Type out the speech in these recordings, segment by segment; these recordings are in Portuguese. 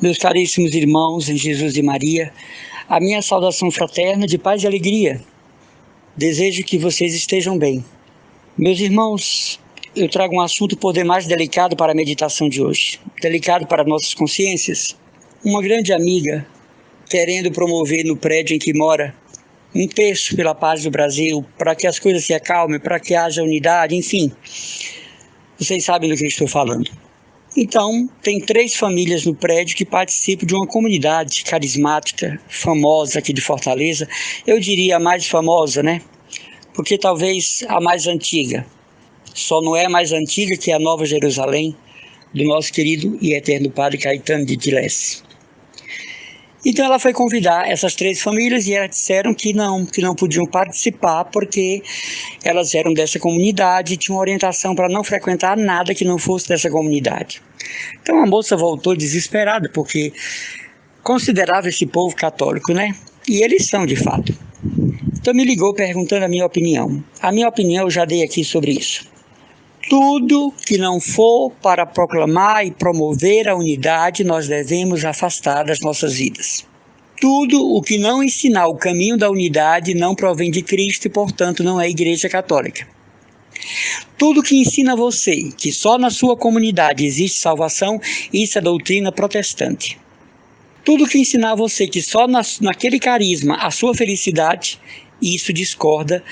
Meus caríssimos irmãos em Jesus e Maria, a minha saudação fraterna de paz e alegria. Desejo que vocês estejam bem. Meus irmãos, eu trago um assunto por demais delicado para a meditação de hoje, delicado para nossas consciências. Uma grande amiga, querendo promover no prédio em que mora um terço pela paz do Brasil, para que as coisas se acalmem, para que haja unidade, enfim. Vocês sabem do que eu estou falando. Então, tem 3 famílias no prédio que participam de uma comunidade carismática, famosa aqui de Fortaleza. Eu diria a mais famosa, né? Porque talvez a mais antiga. Só não é mais antiga que a Nova Jerusalém, do nosso querido e eterno Padre Caetano de Tilesse. Então ela foi convidar essas 3 famílias e elas disseram que não podiam participar porque elas eram dessa comunidade e tinham orientação para não frequentar nada que não fosse dessa comunidade. Então a moça voltou desesperada porque considerava esse povo católico, né? E eles são de fato. Então me ligou perguntando a minha opinião. A minha opinião eu já dei aqui sobre isso. Tudo que não for para proclamar e promover a unidade, nós devemos afastar das nossas vidas. Tudo o que não ensinar o caminho da unidade não provém de Cristo e, portanto, não é Igreja Católica. Tudo que ensina você que só na sua comunidade existe salvação, isso é doutrina protestante. Tudo que ensinar você que só naquele carisma a sua felicidade, isso discorda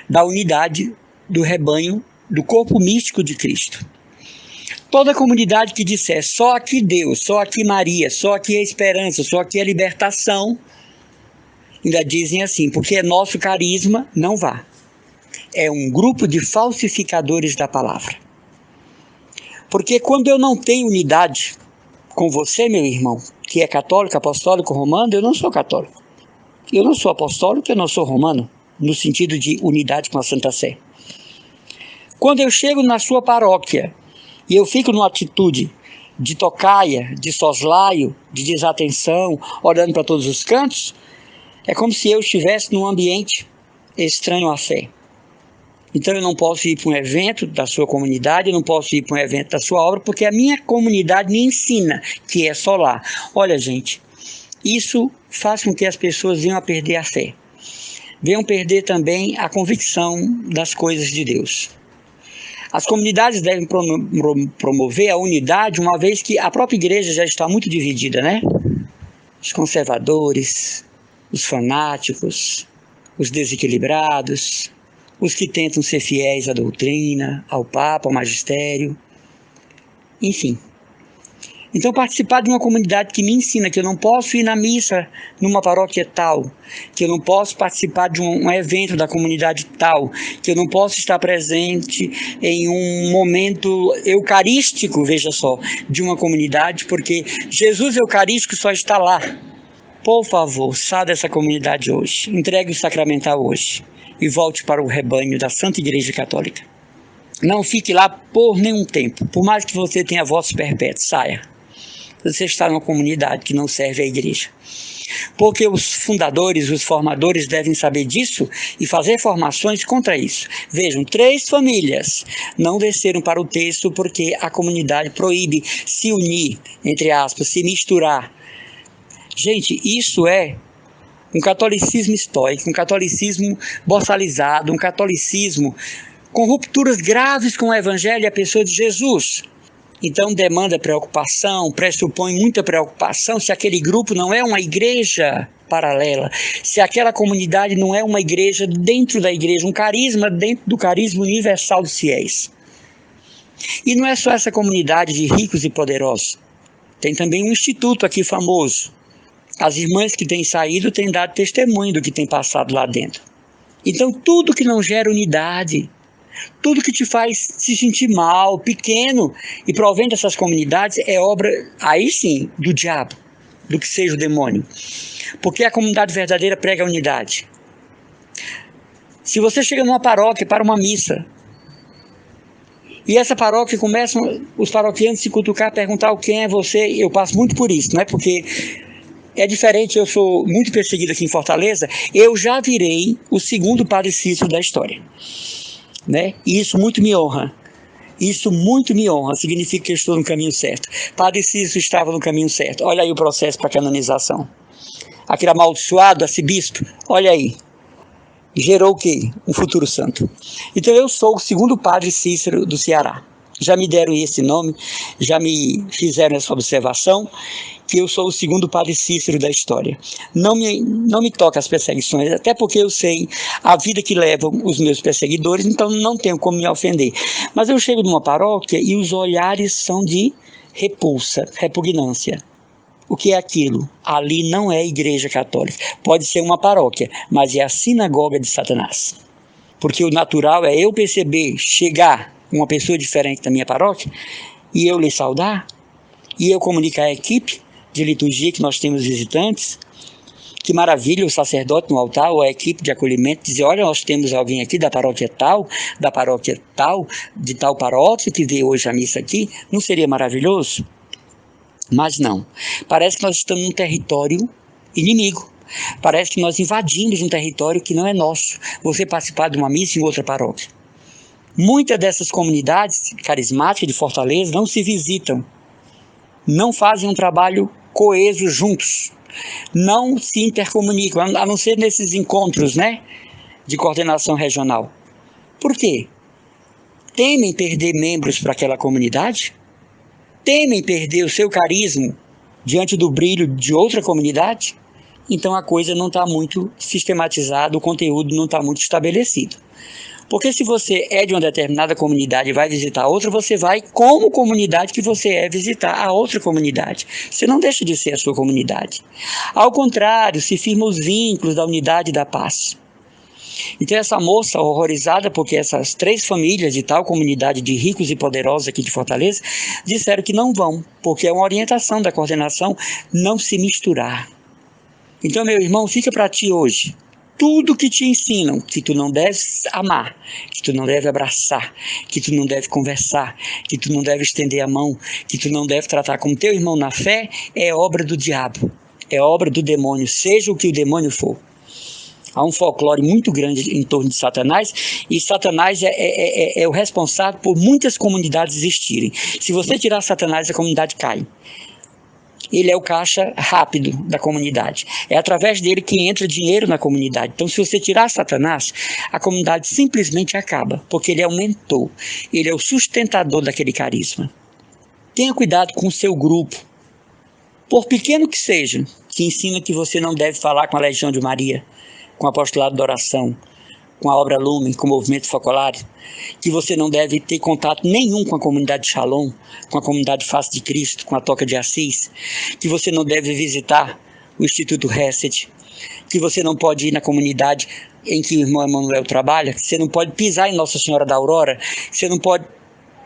da unidade do rebanho, do corpo místico de Cristo. Toda comunidade que disser só aqui Deus, só aqui Maria, só aqui a esperança, só aqui a libertação, ainda dizem assim, porque é nosso carisma, não vá. É um grupo de falsificadores da palavra. Porque quando eu não tenho unidade com você, meu irmão, que é católico, apostólico, romano, eu não sou católico. Eu não sou apostólico, eu não sou romano, no sentido de unidade com a Santa Sé. Quando eu chego na sua paróquia e eu fico numa atitude de tocaia, de soslaio, de desatenção, olhando para todos os cantos, é como se eu estivesse num ambiente estranho à fé. Então eu não posso ir para um evento da sua comunidade, eu não posso ir para um evento da sua obra, porque a minha comunidade me ensina que é só lá. Olha, gente, isso faz com que as pessoas venham a perder a fé. Venham perder também a convicção das coisas de Deus. As comunidades devem promover a unidade, uma vez que a própria igreja já está muito dividida, né? Os conservadores, os fanáticos, os desequilibrados, os que tentam ser fiéis à doutrina, ao Papa, ao magistério, enfim. Então participar de uma comunidade que me ensina que eu não posso ir na missa numa paróquia tal, que eu não posso participar de um evento da comunidade tal, que eu não posso estar presente em um momento eucarístico, veja só, de uma comunidade, porque Jesus eucarístico só está lá. Por favor, saia dessa comunidade hoje, entregue o sacramental hoje e volte para o rebanho da Santa Igreja Católica. Não fique lá por nenhum tempo, por mais que você tenha votos perpétuos, saia. Você está numa comunidade que não serve à igreja. Porque os fundadores, os formadores devem saber disso e fazer formações contra isso. Vejam, 3 famílias não desceram para o texto porque a comunidade proíbe se unir, entre aspas, se misturar. Gente, isso é um catolicismo estoico, um catolicismo boçalizado, um catolicismo com rupturas graves com o evangelho e a pessoa de Jesus. Então demanda preocupação, pressupõe muita preocupação se aquele grupo não é uma igreja paralela, se aquela comunidade não é uma igreja dentro da igreja, um carisma dentro do carisma universal dos fiéis. E não é só essa comunidade de ricos e poderosos, tem também um instituto aqui famoso. As irmãs que têm saído têm dado testemunho do que tem passado lá dentro. Então tudo que não gera unidade, tudo que te faz se sentir mal, pequeno e provém dessas comunidades é obra, aí sim, do diabo, do que seja o demônio. Porque a comunidade verdadeira prega a unidade. Se você chega numa paróquia para uma missa, e essa paróquia começam os paroquianos a se cutucar, perguntar quem é você, eu passo muito por isso, não é? Porque é diferente, eu sou muito perseguido aqui em Fortaleza, eu já virei o 2º Padre Cícero da história. Né? E isso muito me honra. Isso muito me honra, significa que eu estou no caminho certo. Padre Cícero estava no caminho certo. Olha aí o processo para canonização. Aquele amaldiçoado arcebispo, olha aí, gerou o quê? Um futuro santo. Então eu sou o segundo Padre Cícero do Ceará. Já me deram esse nome, já me fizeram essa observação, que eu sou o segundo Padre Cícero da história. Não me toca as perseguições, até porque eu sei a vida que levam os meus perseguidores, então não tenho como me ofender. Mas eu chego numa paróquia e os olhares são de repulsa, repugnância. O que é aquilo? Ali não é igreja católica. Pode ser uma paróquia, mas é a sinagoga de Satanás. Porque o natural é eu perceber, chegar uma pessoa diferente da minha paróquia, e eu lhe saudar, e eu comunicar à equipe de liturgia que nós temos visitantes, que maravilha, o sacerdote no altar, ou a equipe de acolhimento, dizer, olha, nós temos alguém aqui da paróquia tal, de tal paróquia, que veio hoje a missa aqui, não seria maravilhoso? Mas não, parece que nós estamos num território inimigo, parece que nós invadimos um território que não é nosso, você participar de uma missa em outra paróquia. Muitas dessas comunidades carismáticas de Fortaleza não se visitam, não fazem um trabalho coeso juntos, não se intercomunicam, a não ser nesses encontros, de coordenação regional. Por quê? Temem perder membros para aquela comunidade? Temem perder o seu carisma diante do brilho de outra comunidade? Então a coisa não está muito sistematizada, o conteúdo não está muito estabelecido. Porque se você é de uma determinada comunidade e vai visitar outra, você vai como comunidade que você é visitar a outra comunidade. Você não deixa de ser a sua comunidade. Ao contrário, se firma os vínculos da unidade e da paz. Então essa moça horrorizada, porque essas 3 famílias de tal comunidade de ricos e poderosos aqui de Fortaleza, disseram que não vão, porque é uma orientação da coordenação não se misturar. Então, meu irmão, fica para ti hoje. Tudo que te ensinam, que tu não deves amar, que tu não deve abraçar, que tu não deve conversar, que tu não deve estender a mão, que tu não deve tratar como teu irmão na fé, é obra do diabo, é obra do demônio, seja o que o demônio for. Há um folclore muito grande em torno de Satanás, e Satanás é o responsável por muitas comunidades existirem. Se você tirar Satanás, a comunidade cai. Ele é o caixa rápido da comunidade. É através dele que entra dinheiro na comunidade. Então, se você tirar Satanás, a comunidade simplesmente acaba, porque ele é o mentor, ele é o sustentador daquele carisma. Tenha cuidado com o seu grupo, por pequeno que seja, que ensina que você não deve falar com a Legião de Maria, com o apostolado da oração, com a obra Lumen, com o movimento Focolare, que você não deve ter contato nenhum com a comunidade Shalom, com a comunidade Face de Cristo, com a Toca de Assis, que você não deve visitar o Instituto Hesed, que você não pode ir na comunidade em que o irmão Emanuel trabalha, que você não pode pisar em Nossa Senhora da Aurora, que você não pode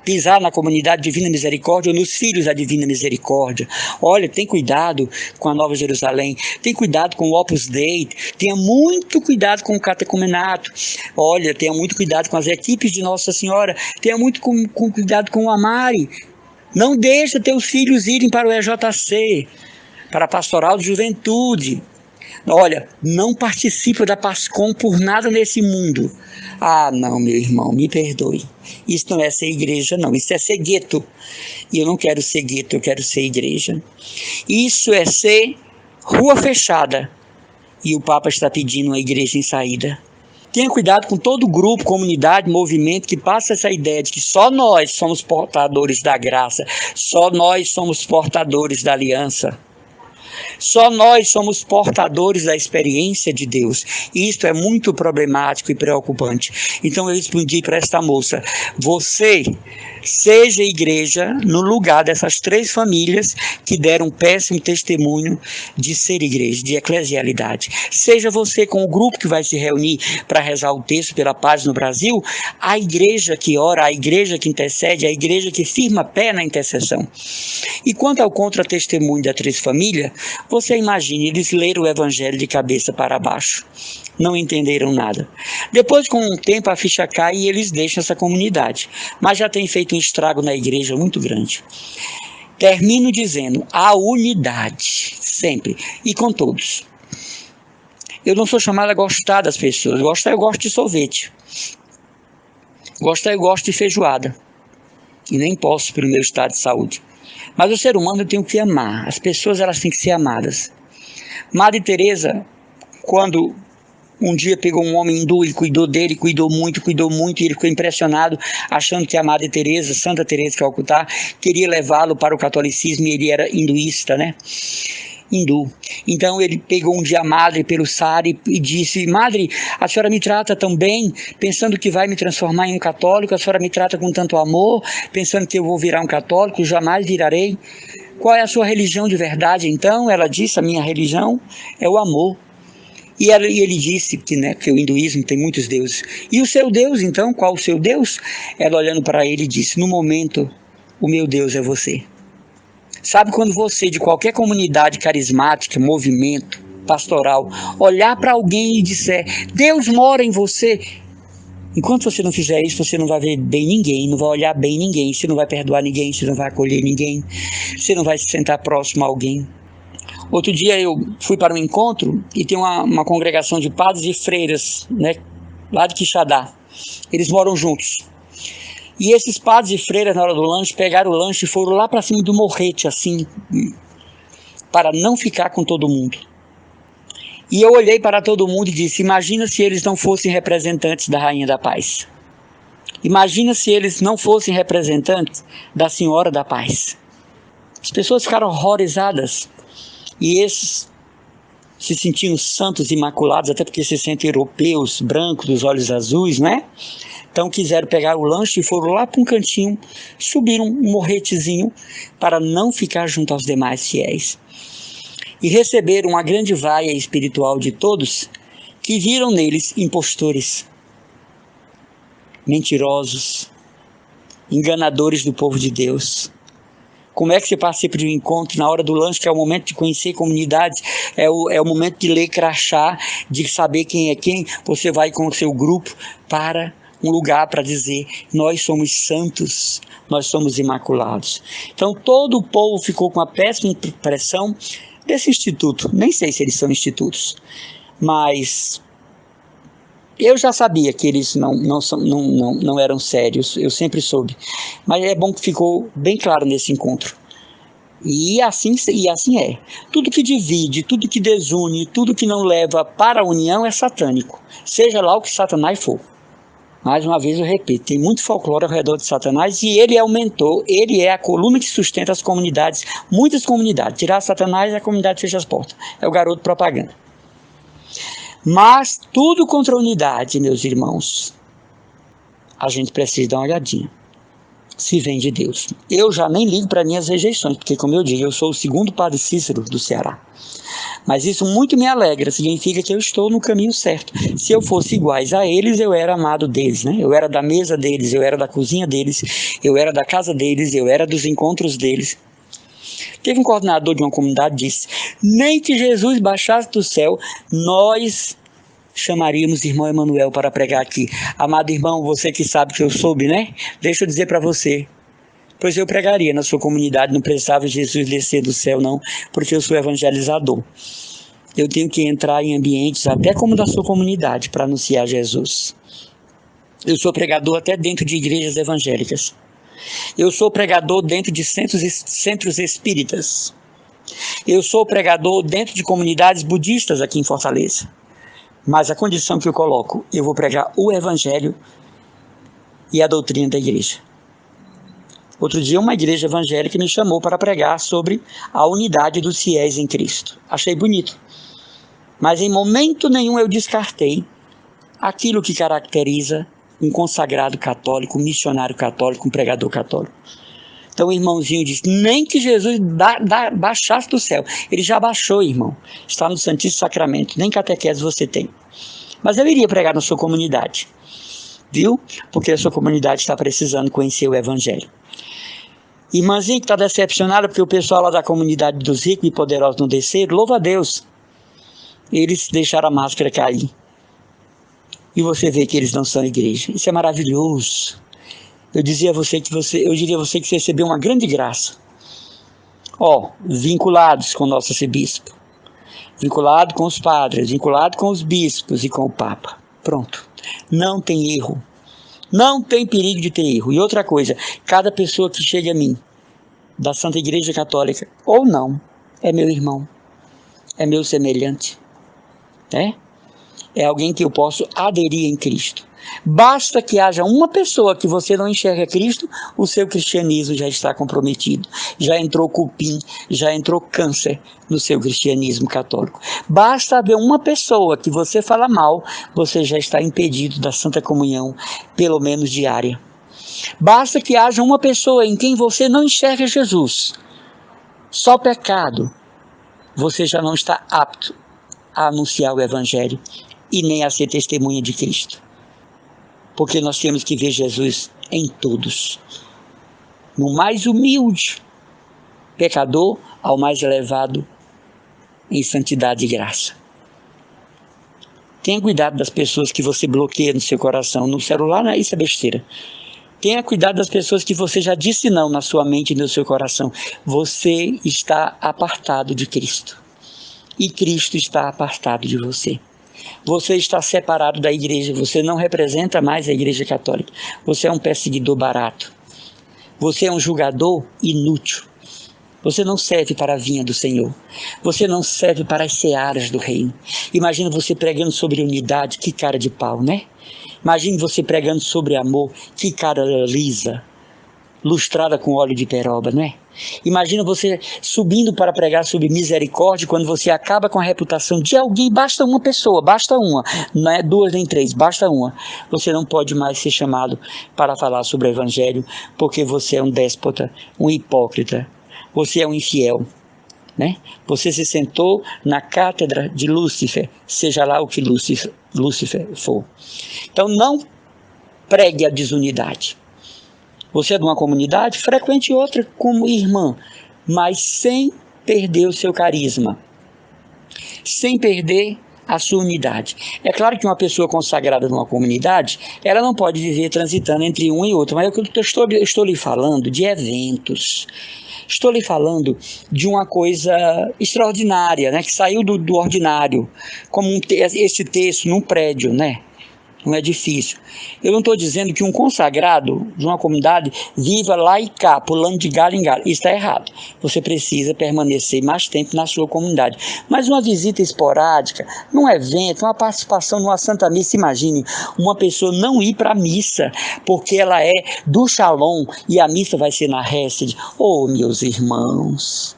pisar na comunidade Divina Misericórdia ou nos filhos da Divina Misericórdia. Olha, tem cuidado com a Nova Jerusalém, tem cuidado com o Opus Dei, tenha muito cuidado com o catecumenato, olha, tenha muito cuidado com as equipes de Nossa Senhora, tenha muito cuidado com o Amare. Não deixa teus filhos irem para o EJC, para a Pastoral de Juventude. Olha, não participa da PASCOM por nada nesse mundo. Ah, não, meu irmão, me perdoe. Isso não é ser igreja, não. Isso é ser gueto. E eu não quero ser gueto, eu quero ser igreja. Isso é ser rua fechada. E o Papa está pedindo uma igreja em saída. Tenha cuidado com todo grupo, comunidade, movimento que passa essa ideia de que só nós somos portadores da graça, só nós somos portadores da aliança. Só nós somos portadores da experiência de Deus. E isto é muito problemático e preocupante. Então eu respondi para esta moça: você seja igreja no lugar dessas 3 famílias que deram um péssimo testemunho de ser igreja, de eclesialidade. Seja você com o grupo que vai se reunir para rezar o texto pela paz no Brasil, a igreja que ora, a igreja que intercede, a igreja que firma pé na intercessão. E quanto ao contra-testemunho da 3 famílias, você imagine, eles leram o evangelho de cabeça para baixo, não entenderam nada. Depois, com um tempo, a ficha cai e eles deixam essa comunidade, mas já tem feito um estrago na igreja muito grande. Termino dizendo, a unidade, sempre, e com todos. Eu não sou chamado a gostar das pessoas, eu gosto de sorvete, eu gosto de feijoada. e nem posso pelo meu estado de saúde. Mas o ser humano eu tenho que amar, as pessoas elas têm que ser amadas. Madre Teresa, quando um dia pegou um homem hindu e cuidou dele, cuidou muito, e ele ficou impressionado, achando que a Madre Teresa, Santa Teresa de Calcutá, queria levá-lo para o catolicismo, e ele era hinduísta, né? Hindu. Então ele pegou um dia a Madre pelo sari e disse: Madre, a senhora me trata tão bem, pensando que vai me transformar em um católico, a senhora me trata com tanto amor, pensando que eu vou virar um católico, jamais virarei. Qual é a sua religião de verdade, então? Ela disse: a minha religião é o amor. E ele disse que o hinduísmo tem muitos deuses. E o seu Deus, então, qual o seu Deus? Ela, olhando para ele, disse: no momento, o meu Deus é você. Sabe quando você, de qualquer comunidade carismática, movimento, pastoral, olhar para alguém e disser: Deus mora em você. Enquanto você não fizer isso, você não vai ver bem ninguém, não vai olhar bem ninguém, você não vai perdoar ninguém, você não vai acolher ninguém, você não vai se sentar próximo a alguém. Outro dia eu fui para um encontro e tem uma congregação de padres e freiras, né, lá de Quixadá. Eles moram juntos. E esses padres e freiras, na hora do lanche, pegaram o lanche e foram lá para cima do morrete, assim, para não ficar com todo mundo. E eu olhei para todo mundo e disse: imagina se eles não fossem representantes da Rainha da Paz. Imagina se eles não fossem representantes da Senhora da Paz. As pessoas ficaram horrorizadas. E esses se sentiam santos imaculados, até porque se sentem europeus, brancos, dos olhos azuis, né? Então quiseram pegar o lanche e foram lá para um cantinho, subiram um morretezinho para não ficar junto aos demais fiéis. E receberam uma grande vaia espiritual de todos que viram neles impostores, mentirosos, enganadores do povo de Deus. Como é que você participa de um encontro na hora do lanche, que é o momento de conhecer comunidades, é o momento de ler crachá, de saber quem é quem? Você vai com o seu grupo para um lugar para dizer: nós somos santos, nós somos imaculados. Então todo o povo ficou com uma péssima impressão desse instituto. Nem sei se eles são institutos, mas eu já sabia que eles não eram sérios, eu sempre soube. Mas é bom que ficou bem claro nesse encontro. E assim é. Tudo que divide, tudo que desune, tudo que não leva para a união é satânico. Seja lá o que Satanás for. Mais uma vez eu repito, tem muito folclore ao redor de Satanás e ele é o mentor, ele é a coluna que sustenta as comunidades, muitas comunidades. Tirar Satanás, a comunidade fecha as portas. É o garoto propaganda. Mas tudo contra a unidade, meus irmãos, a gente precisa dar uma olhadinha. Se vem de Deus. Eu já nem ligo para minhas rejeições, porque, como eu digo, eu sou o segundo padre Cícero do Ceará. Mas isso muito me alegra, significa que eu estou no caminho certo. Se eu fosse iguais a eles, eu era amado deles, né? Eu era da mesa deles, eu era da cozinha deles, eu era da casa deles, eu era dos encontros deles. Teve um coordenador de uma comunidade que disse: nem que Jesus baixasse do céu, nós chamaríamos irmão Emanuel para pregar aqui. Amado irmão, você que sabe que eu soube, né? Deixa eu dizer para você. Pois eu pregaria na sua comunidade, não precisava Jesus descer do céu não, porque eu sou evangelizador. Eu tenho que entrar em ambientes até como da sua comunidade para anunciar Jesus. Eu sou pregador até dentro de igrejas evangélicas. Eu sou pregador dentro de centros espíritas. Eu sou pregador dentro de comunidades budistas aqui em Fortaleza. Mas a condição que eu coloco, eu vou pregar o evangelho e a doutrina da igreja. Outro dia uma igreja evangélica me chamou para pregar sobre a unidade dos fiéis em Cristo. Achei bonito. Mas em momento nenhum eu descartei aquilo que caracteriza um consagrado católico, um missionário católico, um pregador católico. Então o irmãozinho disse: nem que Jesus baixasse do céu. Ele já baixou, irmão. Está no Santíssimo Sacramento. Nem catequese você tem. Mas eu iria pregar na sua comunidade. Viu? Porque a sua comunidade está precisando conhecer o Evangelho. Irmãzinho que está decepcionada porque o pessoal lá da comunidade dos ricos e poderosos não desceram, louva a Deus. Eles deixaram a máscara cair. E você vê que eles não são igreja. Isso é maravilhoso. Eu diria a você que você recebeu uma grande graça. Vinculados com o nosso arcebispo, vinculado com os padres, vinculado com os bispos e com o Papa. Pronto. Não tem erro. Não tem perigo de ter erro. E outra coisa, cada pessoa que chega a mim, da Santa Igreja Católica, ou não, é meu irmão, é meu semelhante, né? É alguém que eu posso aderir em Cristo. Basta que haja uma pessoa que você não enxerga Cristo, o seu cristianismo já está comprometido. Já entrou cupim, já entrou câncer no seu cristianismo católico. Basta haver uma pessoa que você fala mal, você já está impedido da Santa Comunhão, pelo menos diária. Basta que haja uma pessoa em quem você não enxerga Jesus, só pecado, você já não está apto a anunciar o Evangelho e nem a ser testemunha de Cristo. Porque nós temos que ver Jesus em todos, no mais humilde pecador ao mais elevado em santidade e graça. Tenha cuidado das pessoas que você bloqueia no seu coração. No celular, não, isso é besteira. Tenha cuidado das pessoas que você já disse não na sua mente e no seu coração. Você está apartado de Cristo. E Cristo está apartado de você. Você está separado da igreja, você não representa mais a Igreja Católica. Você é um perseguidor barato. Você é um julgador inútil. Você não serve para a vinha do Senhor. Você não serve para as searas do reino. Imagina você pregando sobre unidade, que cara de pau, né? Imagine você pregando sobre amor, que cara lisa, lustrada com óleo de peroba, não é? Imagina você subindo para pregar sobre misericórdia, quando você acaba com a reputação de alguém, basta uma pessoa, basta uma, não é duas nem três, basta uma. Você não pode mais ser chamado para falar sobre o Evangelho, porque você é um déspota, um hipócrita, você é um infiel, né? Você se sentou na cátedra de Lúcifer, seja lá o que Lúcifer for. Então não pregue a desunidade. Você é de uma comunidade, frequente outra como irmã, mas sem perder o seu carisma, sem perder a sua unidade. É claro que uma pessoa consagrada numa comunidade, ela não pode viver transitando entre um e outro, mas eu estou lhe falando de eventos, estou lhe falando de uma coisa extraordinária, né, que saiu do ordinário, como esse texto num prédio, né? Não é difícil. Eu não estou dizendo que um consagrado de uma comunidade viva lá e cá, pulando de galho em galho. Isso está errado. Você precisa permanecer mais tempo na sua comunidade. Mas uma visita esporádica, num evento, uma participação numa Santa Missa, imagine uma pessoa não ir para a missa, porque ela é do Shalom e a missa vai ser na Hesed. Oh, meus irmãos,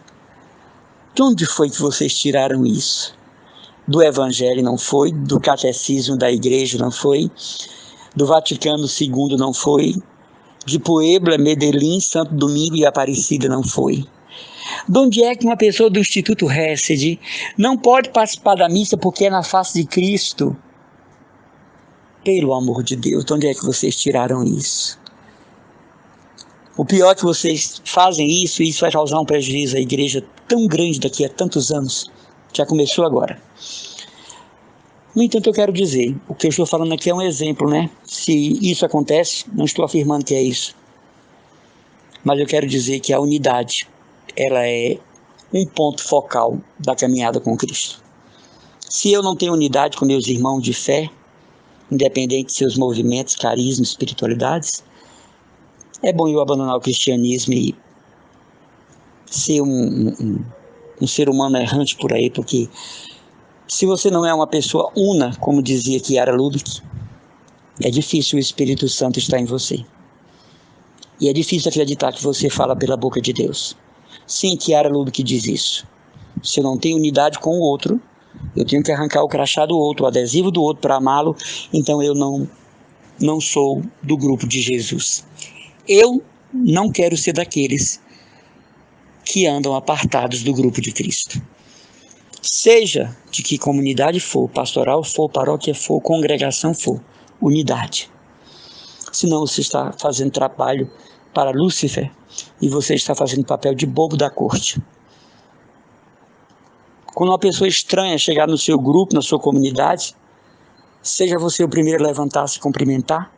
de onde foi que vocês tiraram isso? Do Evangelho não foi, do Catecismo da Igreja não foi, do Vaticano II não foi, de Puebla, Medellín, Santo Domingo e Aparecida não foi. De onde é que uma pessoa do Instituto Hesed não pode participar da missa porque é na face de Cristo? Pelo amor de Deus, de onde é que vocês tiraram isso? O pior é que vocês fazem isso, e isso vai causar um prejuízo à igreja tão grande daqui a tantos anos. Já começou agora. No entanto, eu quero dizer, o que eu estou falando aqui é um exemplo, né? Se isso acontece, não estou afirmando que é isso. Mas eu quero dizer que a unidade, ela é um ponto focal da caminhada com Cristo. Se eu não tenho unidade com meus irmãos de fé, independente de seus movimentos, carismas, espiritualidades, é bom eu abandonar o cristianismo e ser um ser humano errante por aí, porque se você não é uma pessoa una, como dizia Chiara Lubich, é difícil o Espírito Santo estar em você. E é difícil acreditar que você fala pela boca de Deus. Sim, Chiara Lubich diz isso. Se eu não tenho unidade com o outro, eu tenho que arrancar o crachá do outro, o adesivo do outro para amá-lo, então eu não sou do grupo de Jesus. Eu não quero ser daqueles que andam apartados do grupo de Cristo. Seja de que comunidade for, pastoral for, paróquia for, congregação for, unidade. Senão você está fazendo trabalho para Lúcifer e você está fazendo papel de bobo da corte. Quando uma pessoa estranha chegar no seu grupo, na sua comunidade, seja você o primeiro a levantar, a se cumprimentar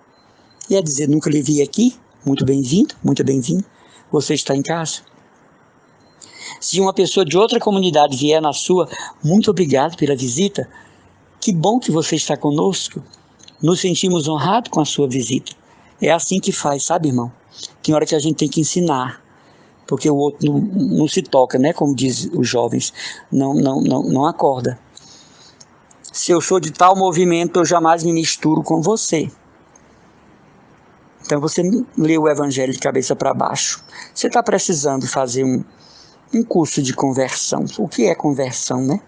e a dizer, nunca lhe vi aqui, muito bem-vindo, você está em casa. Se uma pessoa de outra comunidade vier na sua, muito obrigado pela visita, que bom que você está conosco, nos sentimos honrados com a sua visita. É assim que faz, sabe, irmão? Tem hora que a gente tem que ensinar, porque o outro não se toca, né? Como diz os jovens, não acorda. Se eu sou de tal movimento, eu jamais me misturo com você. Então você não lê o evangelho de cabeça para baixo. Você está precisando fazer um curso de conversão. O que é conversão, né?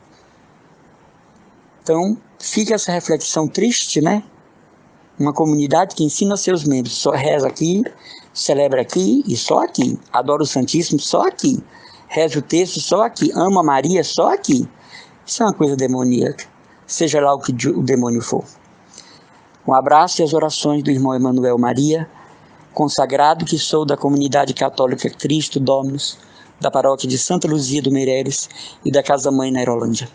Então fica essa reflexão triste, né? Uma comunidade que ensina seus membros, só reza aqui, celebra aqui e só aqui. Adora o Santíssimo só aqui. Reza o texto só aqui. Ama Maria só aqui. Isso é uma coisa demoníaca. Seja lá o que o demônio for. Um abraço e as orações do irmão Emanuel Maria, consagrado que sou da comunidade católica Cristo Dominus, da paróquia de Santa Luzia do Meireles e da Casa Mãe na Aerolândia.